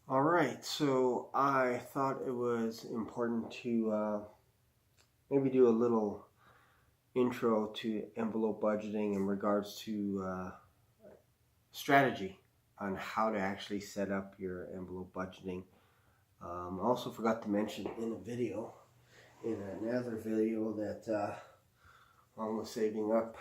All right, so I thought it was important to maybe do a little intro to envelope budgeting in regards to strategy on how to actually set up your envelope budgeting. I also forgot to mention in a video, in another video, that on the saving up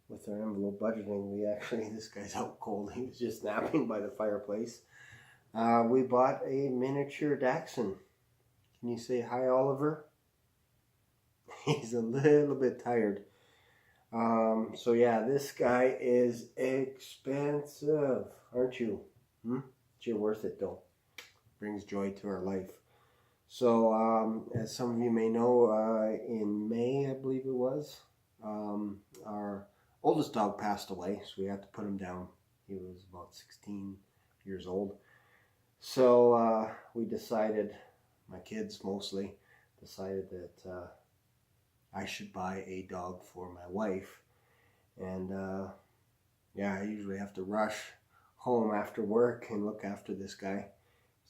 with our envelope budgeting, we actually, this guy's out cold. He was just napping by the fireplace. We bought a miniature Dachshund. Can you say hi, Oliver? He's a little bit tired. So yeah, this guy is expensive, aren't you? Hmm? But you're worth it though. Brings joy to our life. So as some of you may know, in May, I believe it was, our oldest dog passed away, so we had to put him down. He was about 16 years old. So we decided, my kids mostly, decided that I should buy a dog for my wife. And yeah, I usually have to rush home after work and look after this guy.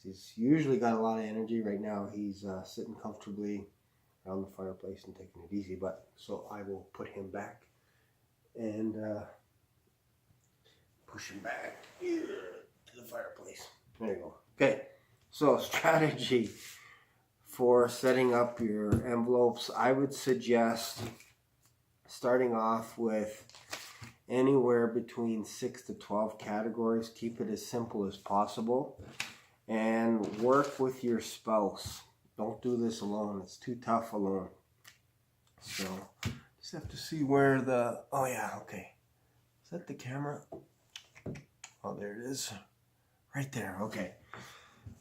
He's usually got a lot of energy. Right now he's sitting comfortably around the fireplace and taking it easy. But so I will put him back and push him back to the fireplace. There you go. Okay, so strategy for setting up your envelopes. I would suggest starting off with anywhere between 6 to 12 categories. Keep it as simple as possible and work with your spouse. Don't do this alone. It's too tough alone. So just have to see where oh yeah, okay. Is that the camera? Oh, there it is. Right there, okay.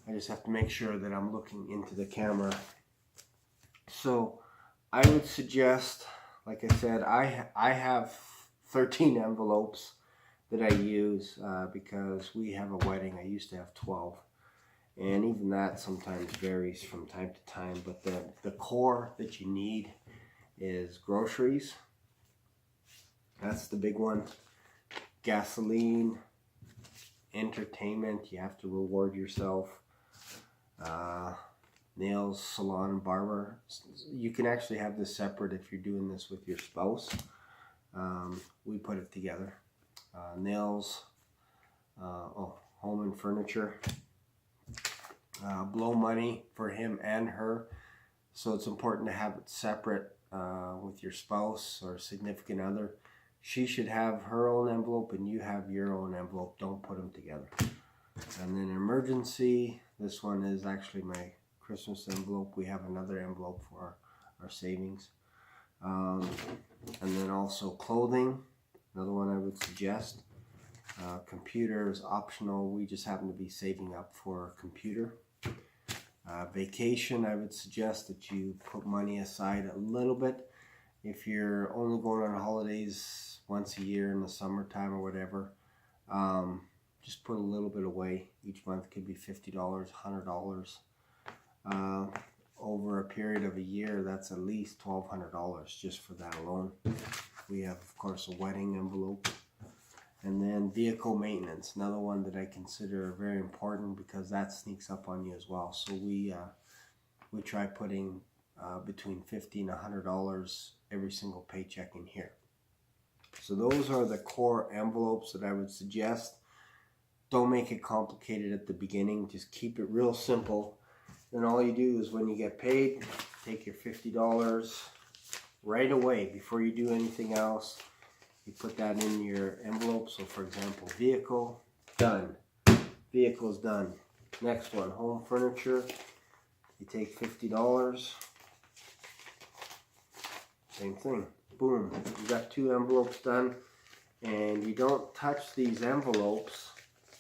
I just have to make sure that I'm looking into the camera. So I would suggest, like I said, I have 13 envelopes that I use because we have a wedding. I used to have 12. And even that sometimes varies from time to time. But the core that you need is groceries. That's the big one. Gasoline, entertainment. You have to reward yourself. Nails, salon, barber. You can actually have this separate if you're doing this with your spouse. We put it together. Nails, home and furniture. Blow money for him and her. So it's important to have it separate with your spouse or significant other. She should have her own envelope and you have your own envelope. Don't put them together. And then emergency. This one is actually my Christmas envelope. We have another envelope for our savings. And then also clothing. Another one I would suggest. Computer is optional. We just happen to be saving up for a computer. Vacation, I would suggest that you put money aside a little bit. If you're only going on holidays once a year in the summertime or whatever, just put a little bit away. Each month could be $50, $100. Over a period of a year, that's at least $1,200 just for that alone. We have, of course, a wedding envelope. And then vehicle maintenance, another one that I consider very important because that sneaks up on you as well. So we try putting between $50 and $100 every single paycheck in here. So those are the core envelopes that I would suggest. Don't make it complicated at the beginning. Just keep it real simple. Then all you do is when you get paid, take your $50 right away before you do anything else. You put that in your envelope. So for example, vehicle, done. Vehicle's done. Next one, home furniture. You take $50. Same thing. Boom. You got 2 envelopes done. And you don't touch these envelopes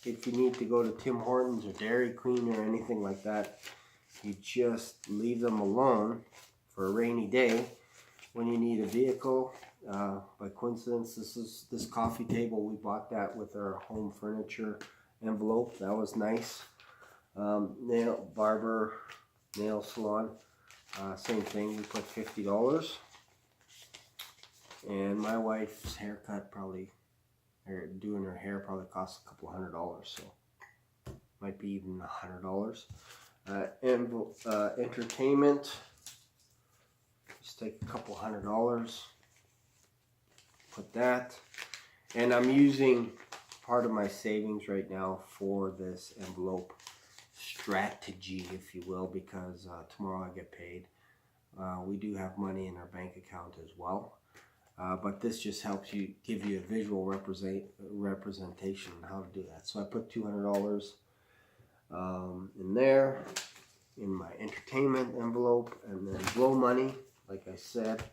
if you need to go to Tim Hortons or Dairy Queen or anything like that. You just leave them alone for a rainy day. When you need a vehicle, by coincidence, this coffee table, we bought that with our home furniture envelope. That was nice. Barber, nail salon, same thing. We put $50. And my wife's haircut doing her hair probably costs a couple $100. So might be even $100. Entertainment, just take a couple $100, put that, and I'm using part of my savings right now for this envelope strategy, if you will, because tomorrow I get paid. We do have money in our bank account as well, but this just helps you, give you a visual representation on how to do that. So I put $200 in there, in my entertainment envelope, and then blow money, like I said,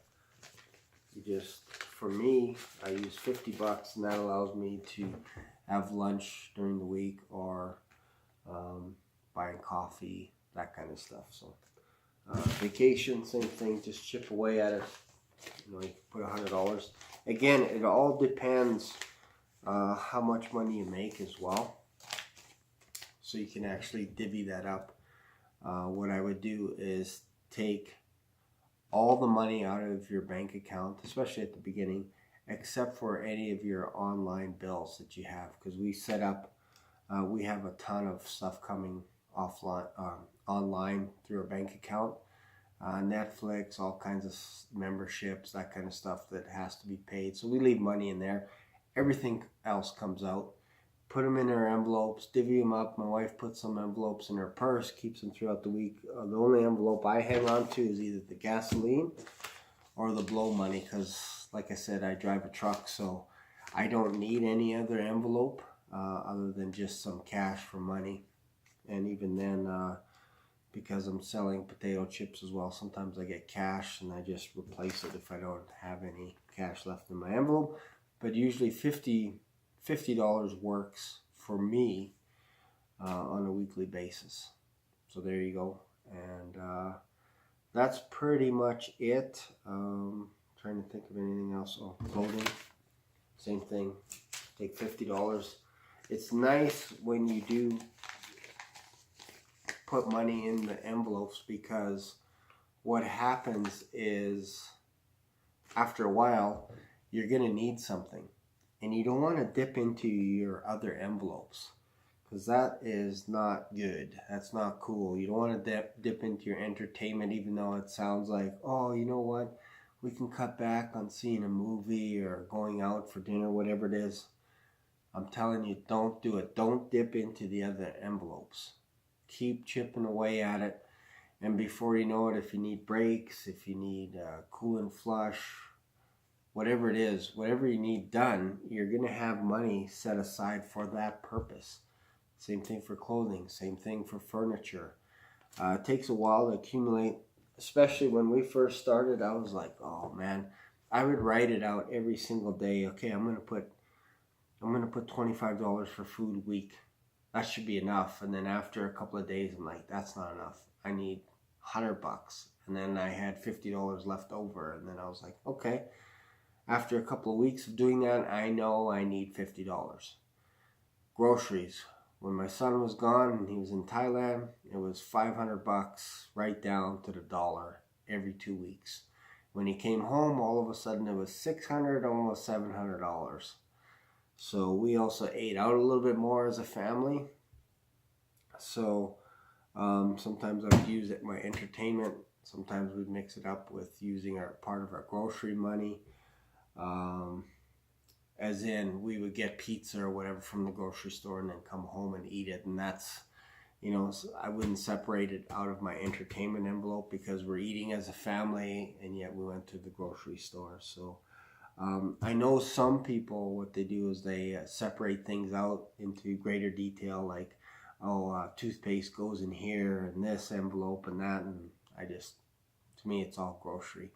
you just, for me, I use $50, and that allows me to have lunch during the week, or buying coffee, that kind of stuff. So vacation, same thing, just chip away at it. You know, you can put $100. Again, it all depends how much money you make as well. So you can actually divvy that up. What I would do is take all the money out of your bank account, especially at the beginning, except for any of your online bills that you have, because we set up, we have a ton of stuff coming offline, online through our bank account, Netflix, all kinds of memberships, that kind of stuff that has to be paid. So we leave money in there. Everything else comes out. Put them in our envelopes, divvy them up. My wife puts some envelopes in her purse, keeps them throughout the week. The only envelope I hang on to is either the gasoline or the blow money, because like I said, I drive a truck, so I don't need any other envelope other than just some cash for money. And even then, because I'm selling potato chips as well, sometimes I get cash and I just replace it if I don't have any cash left in my envelope. But usually $50 works for me on a weekly basis. So there you go. And that's pretty much it. Trying to think of anything else. Oh, clothing, same thing. Take $50. It's nice when you do put money in the envelopes, because what happens is after a while you're going to need something, and you don't want to dip into your other envelopes, because that is not good. That's not cool. You don't want to dip into your entertainment, even though it sounds like, oh, you know what, we can cut back on seeing a movie or going out for dinner, whatever it is. I'm telling you, don't do it. Don't dip into the other envelopes. Keep chipping away at it, and before you know it, if you need breaks, if you need cool and flush, whatever it is, whatever you need done, you're going to have money set aside for that purpose. Same thing for clothing, same thing for furniture. It takes a while to accumulate, especially when we first started. I was like, oh man, I would write it out every single day. Okay, I'm going to put $25 for food a week. That should be enough. And then after a couple of days, I'm like, that's not enough. I need $100. And then I had $50 left over. And then I was like, okay. After a couple of weeks of doing that, I know I need $50. Groceries. When my son was gone and he was in Thailand, it was $500 right down to the dollar every 2 weeks. When he came home, all of a sudden it was $600, almost $700. So we also ate out a little bit more as a family. So sometimes I would use it my entertainment. Sometimes we'd mix it up with using our part of our grocery money. As in, we would get pizza or whatever from the grocery store and then come home and eat it. And that's, you know, I wouldn't separate it out of my entertainment envelope, because we're eating as a family and yet we went to the grocery store. So I know some people, what they do is they separate things out into greater detail, like, oh, toothpaste goes in here and this envelope and that. And to me, it's all grocery.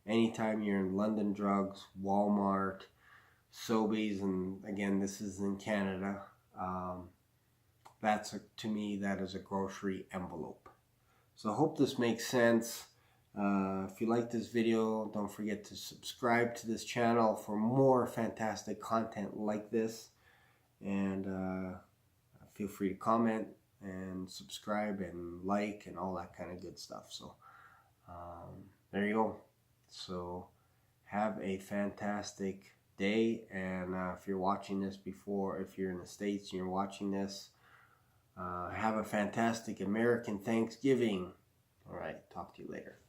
Anytime you're in London Drugs, Walmart, Sobeys, and again, this is in Canada, to me, that is a grocery envelope. So I hope this makes sense. If you like this video, don't forget to subscribe to this channel for more fantastic content like this. And feel free to comment and subscribe and like and all that kind of good stuff. So there you go. So have a fantastic day. And if you're watching this if you're in the States and you're watching this, Have a fantastic American Thanksgiving. All right, talk to you later.